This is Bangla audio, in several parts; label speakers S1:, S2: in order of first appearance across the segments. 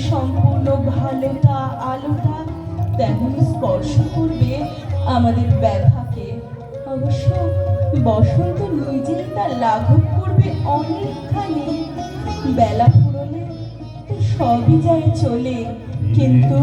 S1: সম্পূর্ণ ভালোটা আলোটা তেমনি স্পর্শ করবে আমাদের ব্যথাকে। অবশ্য বসন্ত নিজেই তা লাঘব করবে অনেকখানি। বেলা ফুরলে সবই যায় চলে, কিন্তু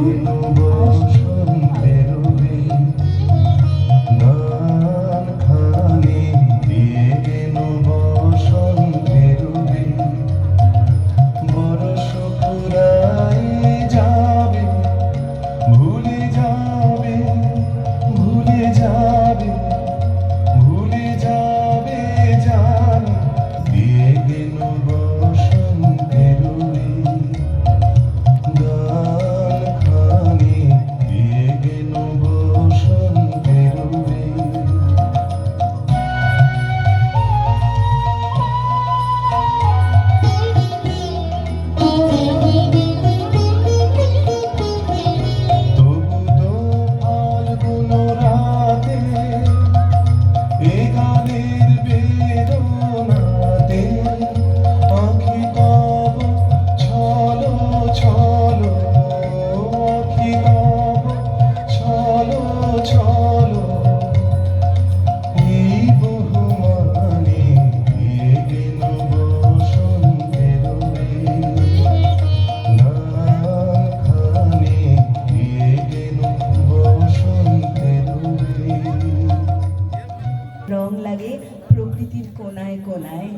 S1: রং লাগে প্রকৃতির কোনায় কোনায়।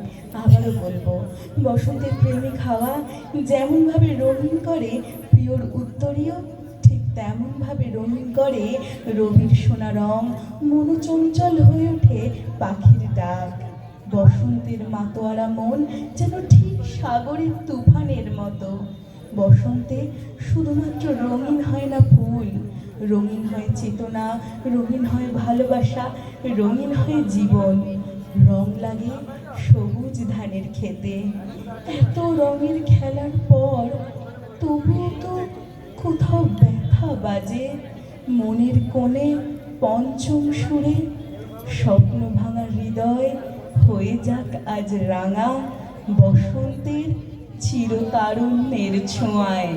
S1: আবারও বলবো, বসন্তের প্রেমিক হাওয়া যেমনভাবে রঙিন করে প্রিয়র উত্তরীয়, ঠিক তেমনভাবে রঙিন করে রবির সোনা রং। মনোচঞ্চল হয়ে ওঠে পাখির ডাক। বসন্তের মাতোয়ারা মন যেন ঠিক সাগরের তুফানের মতো। বসন্তে শুধুমাত্র রঙিন হয় না ফুল, রঙিন হয় চেতনা, রঙিন হয় ভালোবাসা, রঙিন হয় জীবন। রং লাগে সবুজ ধানের খেতে। এত রঙের খেলার পর তবুও তো কোথাও ব্যথা বাজে মনের কোণে পঞ্চম সুরে। স্বপ্ন ভাঙা হৃদয় হয়ে যাক আজ রাঙা বসন্তের চিরতারুণ্যের ছোঁয়ায়।